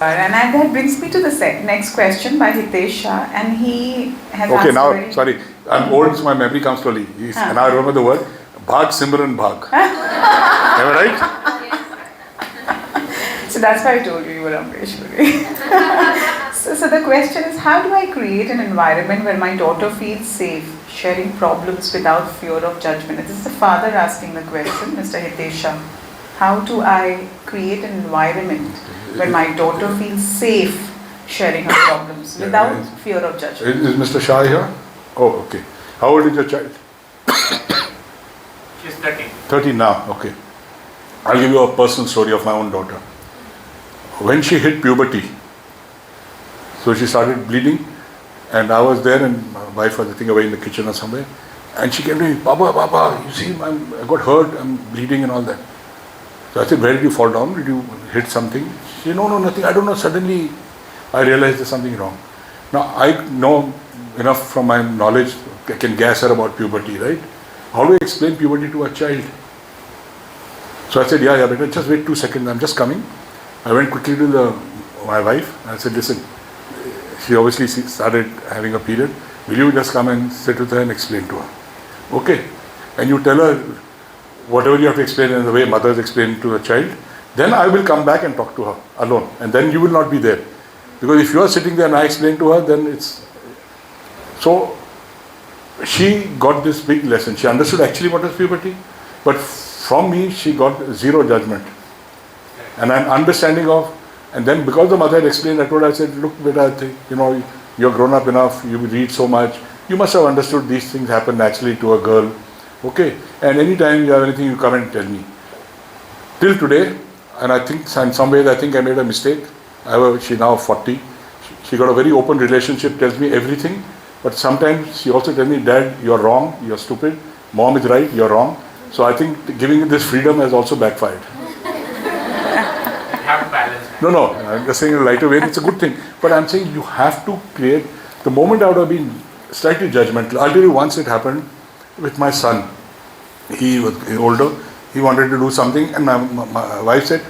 And that brings me to the next question by Hitesh Shah, and he has Okay, asked now, sorry, I'm old, so my memory comes slowly. And I remember the word, Bhag Simran Bhag. Am I right? So that's why I told you were Amreshwari. So the question is, how do I create an environment where my daughter feels safe, sharing problems without fear of judgment? This is the father asking the question, Mr. Hitesh Shah. How do I create an environment where my daughter feels safe sharing her problems without fear of judgment? Is Mr. Shah here? Oh, okay. How old is your child? She's 13. 13 now, okay. I'll give you a personal story of my own daughter. When she hit puberty, so she started bleeding, and I was there, and my wife was, I think, away in the kitchen or somewhere, and she came to me, Papa, you see, I got hurt, I'm bleeding and all that. So I said, where did you fall down? Did you hit something? She said, no, nothing. I don't know. Suddenly, I realized there's something wrong. Now, I know enough from my knowledge, I can guess her about puberty, right? How do I explain puberty to a child? So I said, yeah, better just wait 2 seconds, I'm just coming. I went quickly to my wife, and I said, listen, she obviously started having a period. Will you just come and sit with her and explain to her? Okay. And you tell her whatever you have to explain in the way mothers explain to a child, then I will come back and talk to her alone. And then you will not be there. Because if you are sitting there and I explain to her, then it's... So, she got this big lesson. She understood actually what is puberty. But from me, she got zero judgment. And an understanding of... And then because the mother had explained, I told her, I said, look, beta, I think, you're grown up enough, you read so much. You must have understood these things happen naturally to a girl. Okay, and anytime you have anything, you come and tell me. Till today, and I think in some ways I think I made a mistake. She's now 40. She got a very open relationship, tells me everything. But sometimes she also tells me, Dad, you're wrong, you're stupid. Mom is right, you're wrong. So I think giving this freedom has also backfired. You have to balance. No, I'm just saying in a lighter way, it's a good thing. But I'm saying you have to create, the moment I would have been slightly judgmental. I'll tell you, once it happened with my son. He was older, he wanted to do something, and my wife said,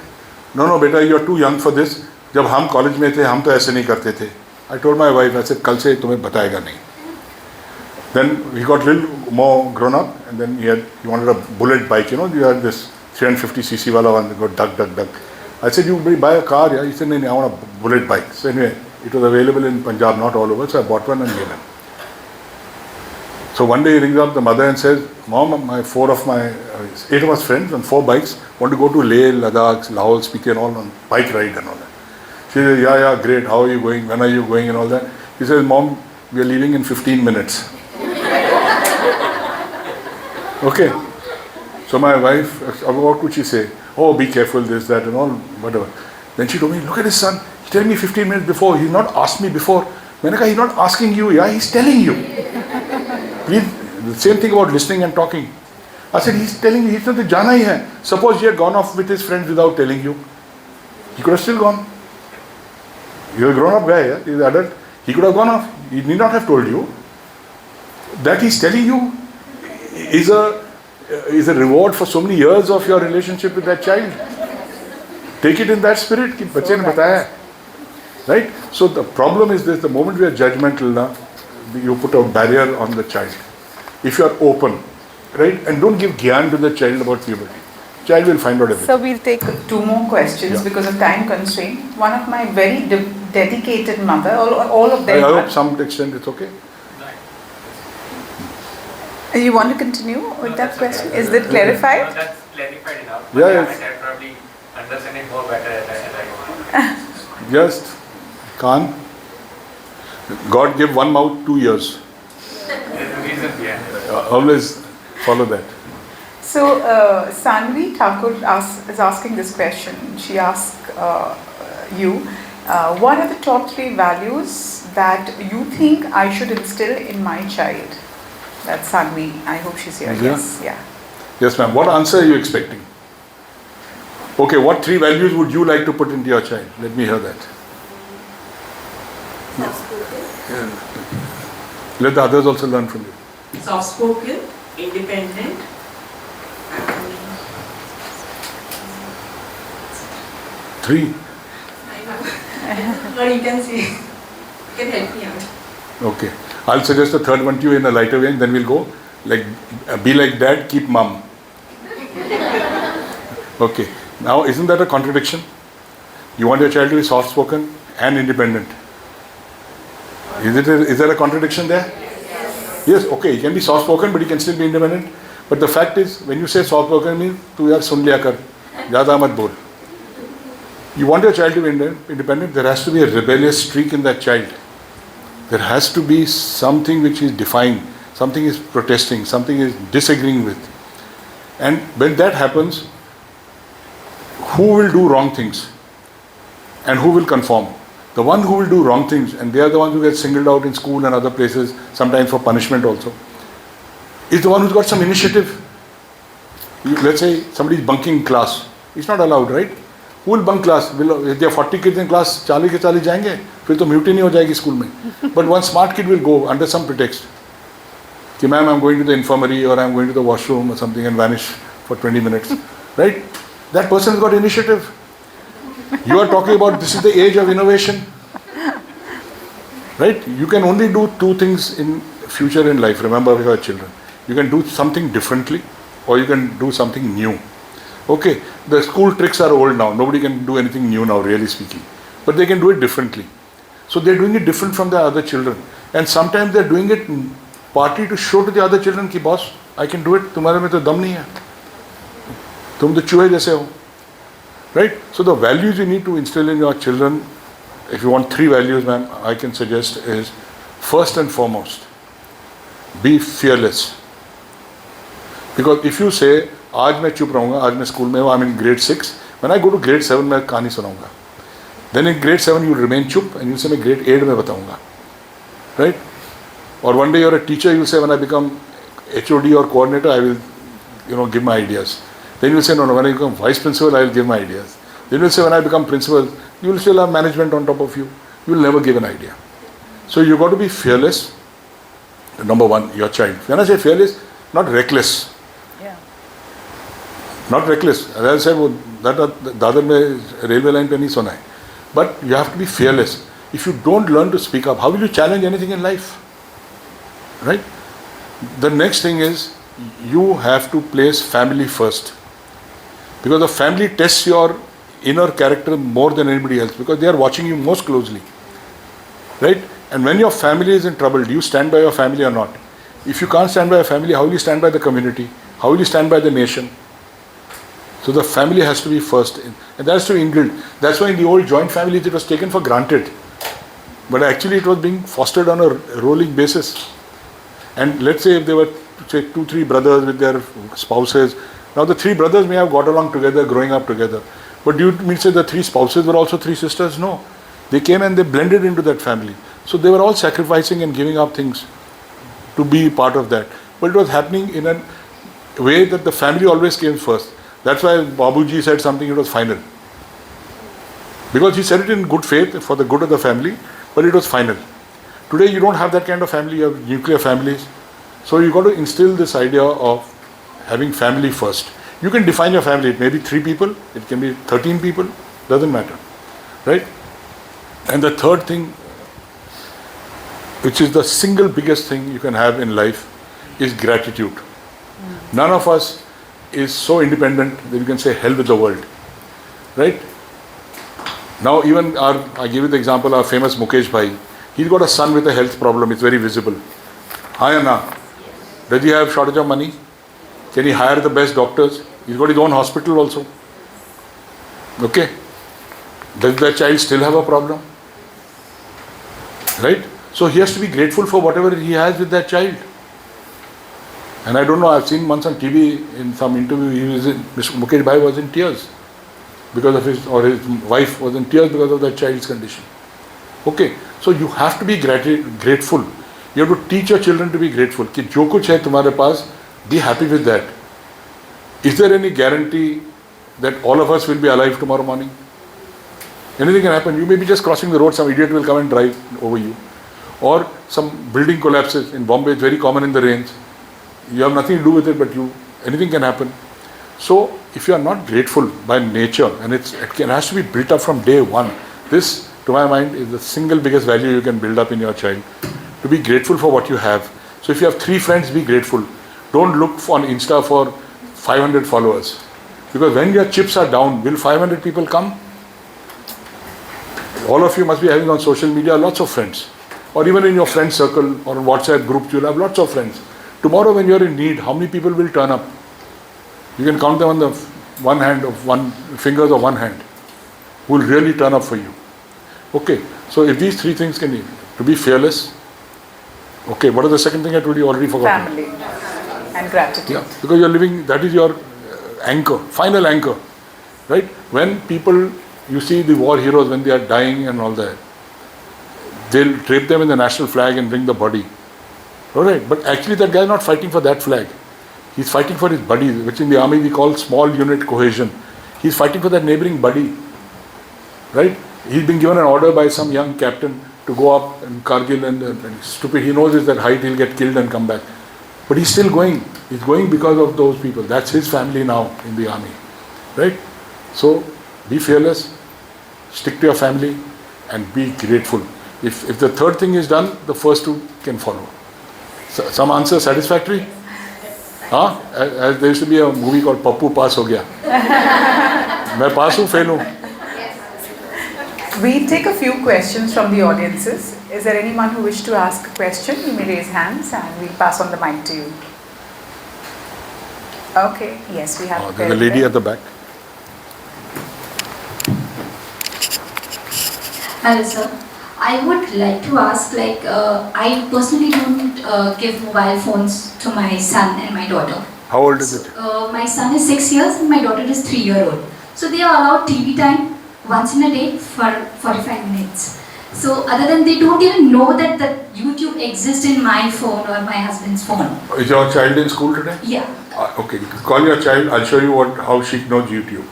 no, beta, you're too young for this. जब हम college में थे, हम तो ऐसे नहीं करते थे. I told my wife, I said, कल से तुम्हें बताएगा नहीं. Then he got a little more grown up, and then he wanted a bullet bike, you had this 350cc wala one, go duck. I said, you buy a car, yeah? He said, no, I want a bullet bike. So anyway, it was available in Punjab, not all over, so I bought one and gave him. So one day he rings up the mother and says, Mom, 8 of us friends on 4 bikes want to go to Leh, Ladakh, Lahore, Spiti and all on bike ride and all that. She says, yeah, great, how are you going, when are you going and all that. He says, Mom, we are leaving in 15 minutes. Okay. So my wife, what could she say? Oh, be careful, this, that and all, whatever. Then she told me, look at his son, he told me 15 minutes before, he's not asked me before. Menaka, he's not asking you, yeah, he's telling you. Please, the same thing about listening and talking. I said, he's telling you, he's not the jana hi hai. Suppose he had gone off with his friends without telling you. He could have still gone. You're a grown-up guy, yeah? He's an adult. He could have gone off. He need not have told you. That he's telling you is a reward for so many years of your relationship with that child. Take it in that spirit. Ki bache ne bataya. Right? So the problem is this, the moment we are judgmental, you put a barrier on the child. If you are open, right? And don't give gyan to the child about puberty. Child will find out everything. So we'll take 2 more questions because of time constraint. One of my very dedicated mother, all of them. I hope some extent it's okay. You want to continue with that question? Okay. Is that clarified? No, that's clarified enough. Yeah, I probably understand it more better as I go. Just can't. God gave one mouth, 2 ears. There's a reason behind it. Always follow that. So, Sanvi Thakur is asking this question. She asked you, what are the top 3 values that you think I should instill in my child? That's Sanvi. I hope she's here. Yeah. Yes, yeah. Yes, ma'am. What answer are you expecting? Okay, what 3 values would you like to put into your child? Let me hear that. Soft-spoken. Yeah. Let the others also learn from you. Soft-spoken, independent, and 3. Or you can say, you can help me out. Okay. I'll suggest the third one to you in a lighter way, and then we'll go. Like, be like dad, keep mum. Okay. Now, isn't that a contradiction? You want your child to be soft-spoken and independent. Is there a contradiction there? Yes. Okay. He can be soft-spoken, but he can still be independent. But the fact is, when you say soft-spoken, means tu yaar sun liya kar, zyada mat bol. You want your child to be independent, there has to be a rebellious streak in that child. There has to be something which is defined, something is protesting, something is disagreeing with. And when that happens, who will do wrong things? And who will conform? The one who will do wrong things, and they are the ones who get singled out in school and other places, sometimes for punishment also, is the one who's got some initiative. Let's say somebody is bunking class. It's not allowed, right? Who will bunk class? If there are 40 kids in class, 40 ke 40 jayenge, फिर तो mutiny हो जाएगी school में. But one smart kid will go under some pretext. कि ma'am, I'm going to the infirmary or I'm going to the washroom or something and vanish for 20 minutes. Right? That person has got initiative. You are talking about this is the age of innovation. Right? You can only do two things in future in life. Remember with your children. You can do something differently or you can do something new. Okay, the school tricks are old now. Nobody can do anything new now, really speaking. But they can do it differently. So they're doing it different from the other children. And sometimes they're doing it partly to show to the other children कि boss, I can do it. तुम्हारे में तो दम नहीं है. तुम तो चूहे जैसे हो. Right? So the values you need to instill in your children, if you want 3 values, ma'am, I can suggest is first and foremost, be fearless. Because if you say, आज मैं चुप रहूँगा, आज मैं स्कूल में हूँ, I'm in grade 6, when I go to grade 7 मैं कहानी सुनाऊँगा. Then in grade 7 you remain चुप and you say मैं grade 8 में बताऊँगा. Right? Or one day you're a teacher, you say when I become HOD or coordinator, I will, give my ideas. Then you will say, no, when I become vice principal, I will give my ideas. Then you will say when I become principal, you will still have management on top of you. You will never give an idea. So you got to be fearless. Number one, your child. When I say fearless, not reckless. Not reckless. As I said, that Dadar में railway line पे नहीं सुना है. But you have to be fearless. If you don't learn to speak up, how will you challenge anything in life? Right? The next thing is, you have to place family first. Because the family tests your inner character more than anybody else. Because they are watching you most closely. Right? And when your family is in trouble, do you stand by your family or not? If you can't stand by your family, how will you stand by the community? How will you stand by the nation? So the family has to be first, and that has to be inbuilt. That's why in the old joint families it was taken for granted, but actually it was being fostered on a rolling basis. And let's say if there were, say, 2-3 brothers with their spouses, now the 3 brothers may have got along together, growing up together. But do you mean say the 3 spouses were also 3 sisters? No, they came and they blended into that family. So they were all sacrificing and giving up things to be part of that. But it was happening in a way that the family always came first. That's why Babuji said something, it was final. Because he said it in good faith for the good of the family, but it was final. Today you don't have that kind of family, you have nuclear families. So you got to instill this idea of having family first. You can define your family, it may be 3 people, it can be 13 people, doesn't matter. Right? And the third thing, which is the single biggest thing you can have in life, is gratitude. None of us is so independent that you can say hell with the world. Right? Now even I give you the example, our famous Mukesh Bhai, he's got a son with a health problem, it's very visible. Hi Anna, does he have shortage of money? Can he hire the best doctors? He's got his own hospital also. Okay? Does that child still have a problem? Right? So he has to be grateful for whatever he has with that child. And I don't know, I've seen once on TV in some interview, Mr. Mukesh Bhai was in tears because of his wife was in tears because of that child's condition. Okay, so you have to be grateful. You have to teach your children to be grateful. कि जो कुछ है तुम्हारे पास, be happy with that. Is there any guarantee that all of us will be alive tomorrow morning? Anything can happen. You may be just crossing the road, some idiot will come and drive over you. Or some building collapses. In Bombay, it's very common in the rains. You have nothing to do with it, but anything can happen. So, if you are not grateful by nature, and it has to be built up from day one, this to my mind, is the single biggest value you can build up in your child. To be grateful for what you have. So if you have 3 friends, be grateful. Don't look on Insta for 500 followers. Because when your chips are down, will 500 people come? All of you must be having on social media lots of friends. Or even in your friend circle or WhatsApp groups, you'll have lots of friends. Tomorrow when you're in need, how many people will turn up? You can count them on the fingers of one hand, who will really turn up for you. Okay, so if these 3 things can be, to be fearless. Okay, what is the second thing I told you? Already forgotten. Family and gratitude. Yeah, because you're living, that is your anchor, final anchor, right? When people, you see the war heroes when they are dying and all that, they'll drape them in the national flag and bring the body. Alright, but actually that guy is not fighting for that flag. He's fighting for his buddies, which in the army we call small unit cohesion. He's fighting for that neighboring buddy. Right? He's been given an order by some young captain to go up in Kargil and stupid, he knows it's that height, he'll get killed and come back. But he's still going. He's going because of those people. That's his family now in the army. Right? So, be fearless, stick to your family and be grateful. If the third thing is done, the first 2 can follow. So, some answer satisfactory? Huh? As there used to be a movie called Pappu Pass Ho Gaya. मैं पास हूँ fail हूँ. We take a few questions from the audiences. Is there anyone who wishes to ask a question? You may raise hands and we'll pass on the mic to you. Okay, yes, we have There's a lady at the back. Hello sir, I would like to ask, I personally don't give mobile phones to my son and my daughter. How old is it? My son is 6 years and my daughter is 3-year-old. So they are allowed TV time once in a day for 45 minutes. So other than they don't even know that YouTube exists in my phone or my husband's phone. Is your child in school today? Yeah. Okay, call your child, I'll show you how she knows YouTube.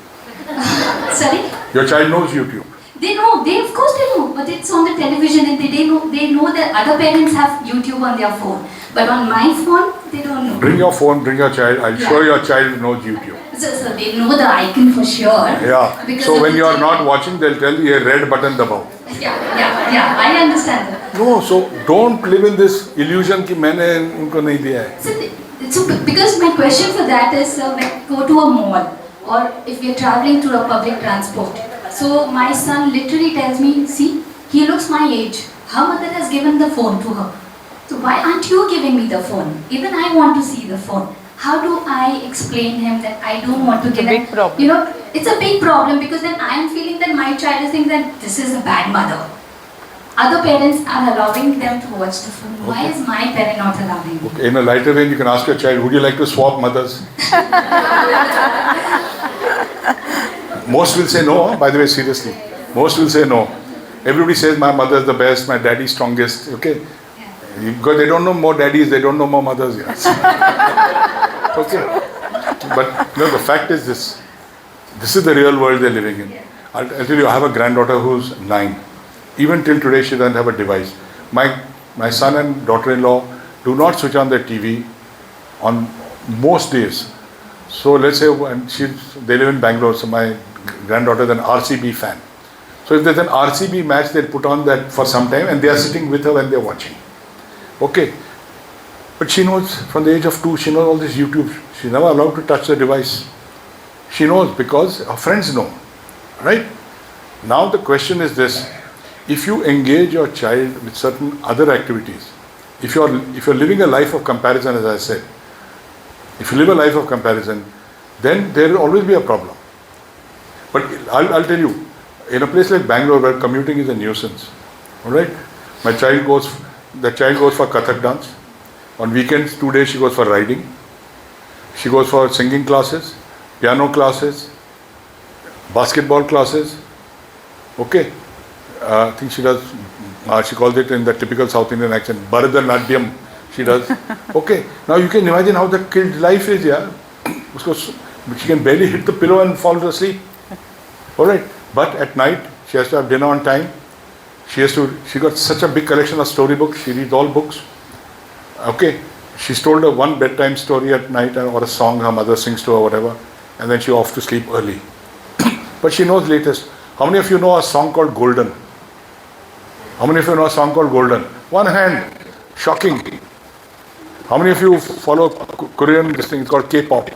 Sorry? Your child knows YouTube. They know, of course they know, but it's on the television and they know that other parents have YouTube on their phone. But on my phone, they don't know. Bring your phone, bring your child, I'll show your child knows YouTube. So they know the icon for sure. Yeah, so when you are not watching, they'll tell you a red button dabao. Yeah, I understand that. No, so don't live in this illusion कि मैंने उनको नहीं दिया है. So because my question for that is when I go to a mall or if we are traveling through a public transport. So my son literally tells me, see, he looks my age. Her mother has given the phone to her. So why aren't you giving me the phone? Even I want to see the phone. How do I explain him that I don't want to give It's a big problem. You know, it's a big problem because then I am feeling that my child is thinking that this is a bad mother. Other parents are allowing them to watch the phone. Why is my parent not allowing me? Okay, in a lighter vein, you can ask your child, would you like to swap mothers? Most will say no, by the way, seriously. Most will say no. Everybody says my mother is the best, my daddy is strongest, okay? Because they don't know more daddies, they don't know more mothers. Yes. Okay. But the fact is this. This is the real world they're living in. I'll tell you, I have a granddaughter who's 9. Even till today, she doesn't have a device. My son and daughter-in-law do not switch on their TV on most days. So let's say they live in Bangalore, so my granddaughter is an RCB fan. So if there's an RCB match, they'll put on that for some time and they are sitting with her when they're watching. Okay. But she knows from the age of 2, she knows all this YouTube. She's never allowed to touch the device. She knows because her friends know. Right? Now the question is this. If you engage your child with certain other activities, if you're living a life of comparison, as I said, if you live a life of comparison, then there will always be a problem. But I'll tell you, in a place like Bangalore where commuting is a nuisance, alright? The child goes for Kathak dance. On weekends, 2 days she goes for riding. She goes for singing classes, piano classes, basketball classes. Okay. I think she does, she calls it in the typical South Indian accent, Bharatanatyam. She does. Okay. Now you can imagine how the kid's life is, yeah. She can barely hit the pillow and fall asleep. Alright. But at night, she has to have dinner on time. She got such a big collection of storybooks. She reads all books. Okay. She's told her one bedtime story at night or a song her mother sings to her or whatever. And then she's off to sleep early. But she knows latest. How many of you know a song called Golden? How many of you know a song called Golden? One hand. Shocking. How many of you follow Korean, this thing, it's called K-pop?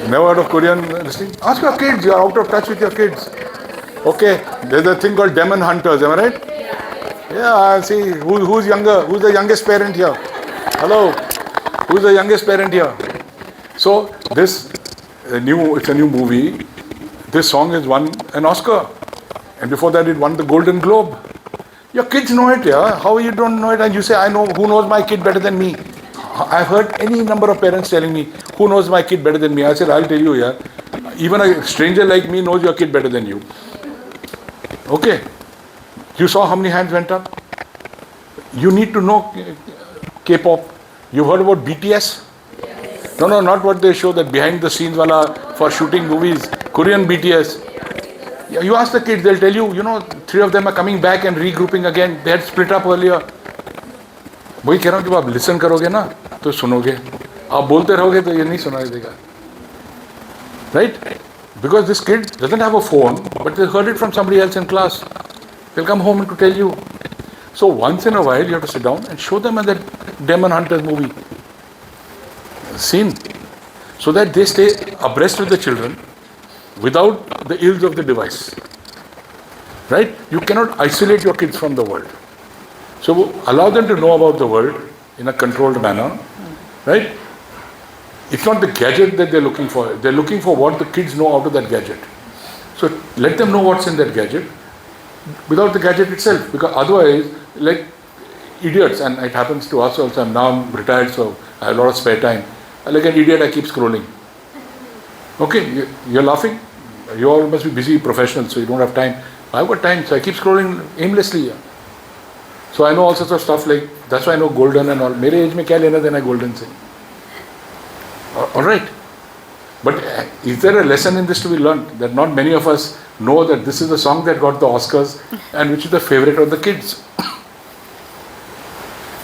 Never heard of Korean, this thing? Ask your kids, you are out of touch with your kids. Okay, there's a thing called Demon Hunters, am I right? Yeah, see, who's younger? Who's the youngest parent here? Hello? Who's the youngest parent here? So, it's a new movie. This song has won an Oscar. And before that, it won the Golden Globe. Your kids know it, yeah? How you don't know it? And you say, I know, who knows my kid better than me? I've heard any number of parents telling me, who knows my kid better than me? I said, I'll tell you, yeah. Even a stranger like me knows your kid better than you. Okay. You saw how many hands went up? You need to know K-pop. You've heard about BTS? No, not what they show, that behind the scenes wala for shooting movies. Korean BTS. You ask the kids, they'll tell you, 3 of them are coming back and regrouping again. They had split up earlier. वही कह रहा हूँ, जब आप listen करोगे ना तो सुनोगे, आप बोलते रहोगे तो ये नहीं सुनाई देगा. Right? Because this kid doesn't have a phone, but they heard it from somebody else in class. They'll come home to tell you. So once in a while you have to sit down and show them that Demon Hunters movie scene, so that they stay abreast with the children without the ills of the device. Right? You cannot isolate your kids from the world. So allow them to know about the world in a controlled manner. Right? It's not the gadget that they're looking for. They're looking for what the kids know out of that gadget. So let them know what's in that gadget without the gadget itself. Because otherwise, like idiots, and it happens to us also. Now I'm retired, so I have a lot of spare time. Like an idiot, I keep scrolling. Okay, you're laughing? You all must be busy professionals, so you don't have time. I've got time, so I keep scrolling aimlessly. So I know all sorts of stuff, like, that's why I know Golden and all. मेरे age में क्या लेना देना Golden से? All right. But is there a lesson in this to be learned? That not many of us know that this is the song that got the Oscars and which is the favorite of the kids.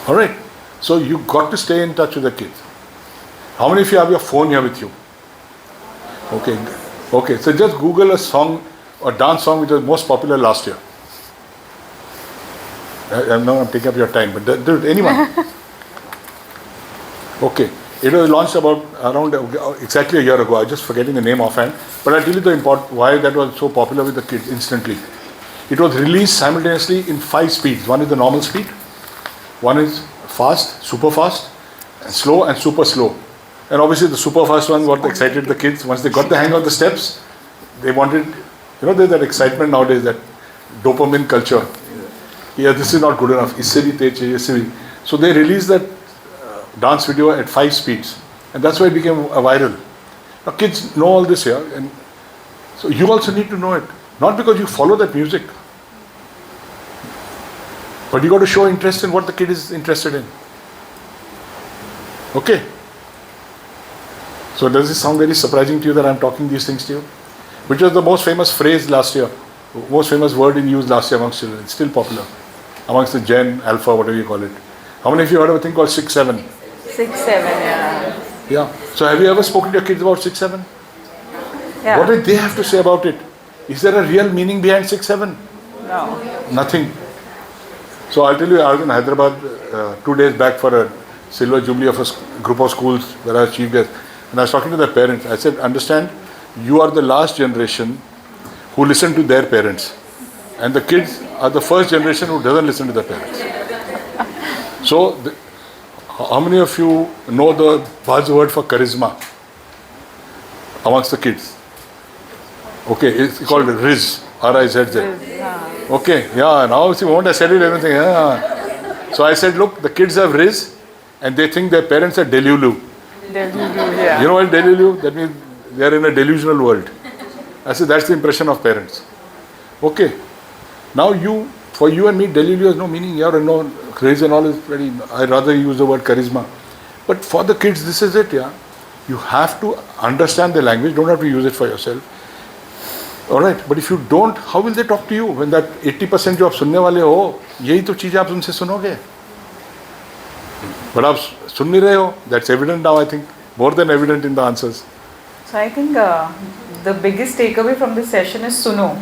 All right. So you got to stay in touch with the kids. How many of you have your phone here with you? Okay. So just Google a song or dance song which was most popular last year. I'm taking up your time, but do it, anyone? Okay. It was launched around exactly a year ago. I'm just forgetting the name offhand. But I'll tell you the why that was so popular with the kids instantly. It was released simultaneously in 5 speeds. One is the normal speed. One is fast, super fast, and slow and super slow. And obviously the super fast one what excited the kids. Once they got the hang of the steps, they wanted, there's that excitement nowadays, that dopamine culture. Yeah, this is not good enough. So they released that dance video at 5 speeds. And that's why it became a viral. Now kids know all this here. And so you also need to know it. Not because you follow that music. But you got to show interest in what the kid is interested in. Okay. So does this sound very surprising to you that I'm talking these things to you? Which was the most famous phrase last year. Most famous word in use last year amongst children. It's still popular. Amongst the Gen, Alpha, whatever you call it. How many of you heard of a thing called 6-7? 6-7, yeah. Yeah. So have you ever spoken to your kids about 6-7? Yeah. What did they have to say about it? Is there a real meaning behind 6-7? No. Nothing. So I'll tell you, I was in Hyderabad 2 days back for a silver jubilee of a group of schools where I was chief guest. And I was talking to their parents. I said, understand, you are the last generation who listen to their parents. And the kids are the first generation who doesn't listen to their parents. So, how many of you know the buzzword for charisma amongst the kids? Okay, it's called Riz, R-I-Z-Z. Okay, yeah, now see, won't I said it, everything. Yeah. So I said, look, the kids have Riz and they think their parents are Delulu. Delulu, yeah. You know what Delulu? That means they are in a delusional world. I said, that's the impression of parents. Okay. Now for you and me, Delulu has no meaning. Yeah, no, Riz and all is very, I'd rather use the word charisma. But for the kids, this is it, yeah. You have to understand the language, don't have to use it for yourself. Alright, but if you don't, how will they talk to you? When that 80% जो आप सुनने वाले हो, यही तो चीज़ आप उनसे सुनोगे. But आप सुन नहीं रहे हो. That's evident now, I think. More than evident in the answers. So I think the biggest takeaway from this session is suno.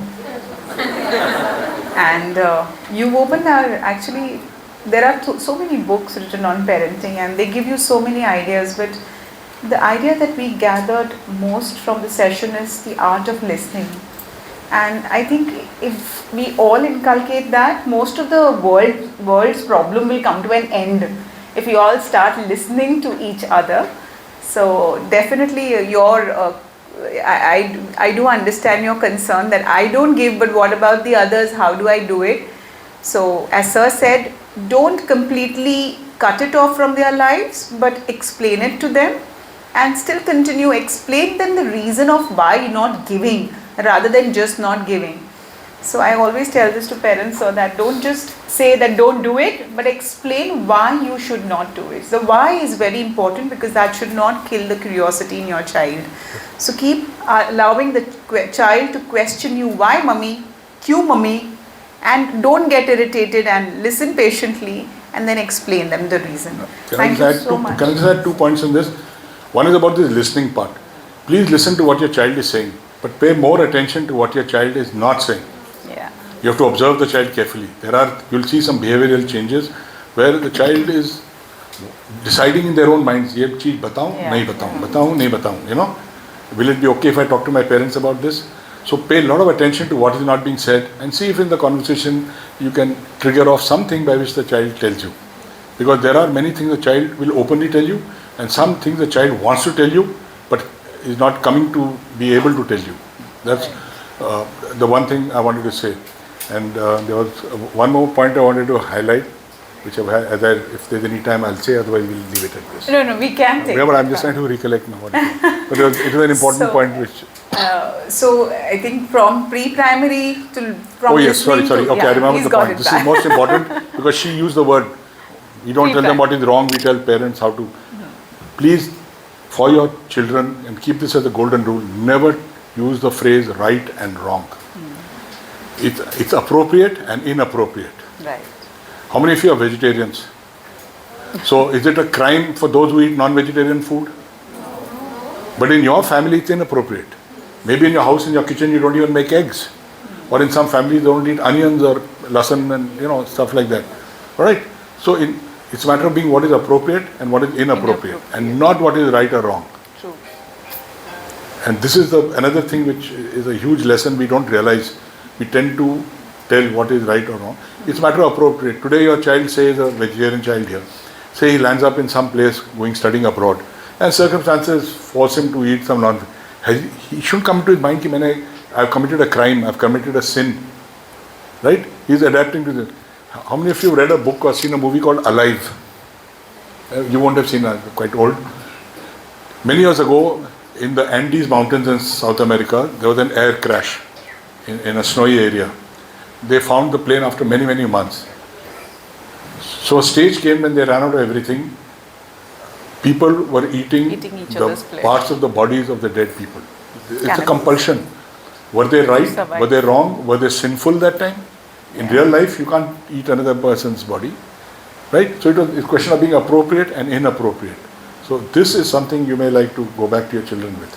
And you've opened actually, there are so many books written on parenting and they give you so many ideas, but the idea that we gathered most from the session is the art of listening. And I think if we all inculcate that, most of the world's problem will come to an end if we all start listening to each other. So definitely I do understand your concern that I don't give, but what about the others? How do I do it? So as Sir said, don't completely cut it off from their lives, but explain it to them and still continue. Explain them the reason of why you're not giving rather than just not giving. So I always tell this to parents, so that don't just say that don't do it, but explain why you should not do it. The why is very important because that should not kill the curiosity in your child. So keep allowing the child to question you, why mummy, kyun mummy, and don't get irritated and listen patiently and then explain them the reason. Thank you so much. Can I just add 2 points on this? One is about this listening part. Please listen to what your child is saying, but pay more attention to what your child is not saying. Yeah. You have to observe the child carefully. You'll see some behavioral changes where the child is deciding in their own minds, ye cheez bataun, nahi bataun, you know. Will it be okay if I talk to my parents about this? So pay a lot of attention to what is not being said and see if in the conversation you can trigger off something by which the child tells you. Because there are many things the child will openly tell you and some things the child wants to tell you but is not coming to be able to tell you. That's the one thing I wanted to say. And there was one more point I wanted to highlight, which if there's any time I'll say, otherwise we'll leave it at this. No, we can take it. But I'm just trying to recollect now. But it was an important point which... so I think from pre-primary to... Oh yes, sorry. Okay, I remember the point. This is most important because she used the word. We don't tell them what is wrong, we tell parents how to. Please, for your children, and keep this as a golden rule, never use the phrase right and wrong. It's appropriate and inappropriate. Right. How many of you are vegetarians? So is it a crime for those who eat non-vegetarian food? But in your family it's inappropriate. Maybe in your house, in your kitchen, you don't even make eggs. Or in some families they don't eat onions or lasan and stuff like that. Alright? So it's a matter of being what is appropriate and what is inappropriate. And not what is right or wrong. True. And this is another thing which is a huge lesson we don't realize. We tend to tell what is right or wrong. It's a matter of appropriate. Today your child says, a vegetarian child here, say he lands up in some place studying abroad and circumstances force him to eat some non-veg. He shouldn't come to his mind that I've committed a crime, I've committed a sin. Right? He's adapting to this. How many of you have read a book or seen a movie called Alive? You won't have seen it, quite old. Many years ago, in the Andes Mountains in South America, there was an air crash in a snowy area. They found the plane after many, many months. So a stage came when they ran out of everything. People were eating the parts of the bodies of the dead people. It's a compulsion. Were they right? Were they wrong? Were they sinful that time? In real life, you can't eat another person's body. Right? So it's a question of being appropriate and inappropriate. So this is something you may like to go back to your children with.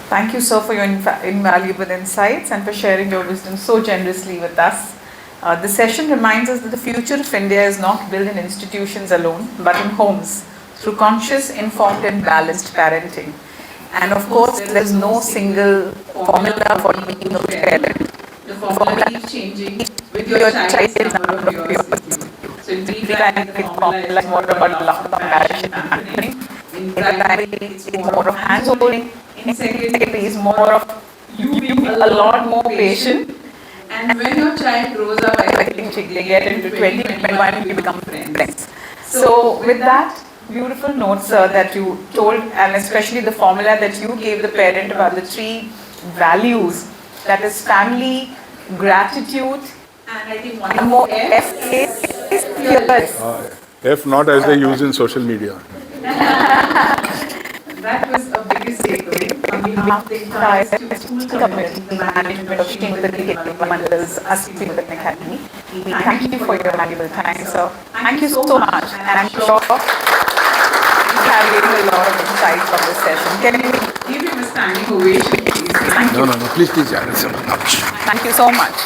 Thank you, sir, for your invaluable insights and for sharing your wisdom so generously with us. The session reminds us that the future of India is not built in institutions alone, but in homes, through conscious, informed and balanced parenting. And of course, there is no single formula for being a parent. The formula keeps changing with your child's number of years. So in pre-primary, the formula is more about love, compassion, and pampering. In primary, it's more of hand-holding. In secondary, it's more of you being a lot more patient. And when your child grows up, I think they get into 20, 21, you become friends. So with that beautiful note, sir, that you told, and especially the formula that you gave the parent about the 3 values, that is family, gratitude, and I think one more F is fearless. F not as they use in social media. That was a biggest takeaway. On behalf of the entire school committee, the management of Kulkarni Mandalas, Season1 Academy, we thank you for your valuable time, sir. Thank you so much, and I'm sure you have gained a lot of insight from this session. Can we give him a standing ovation, please? No, please. Thank you so much.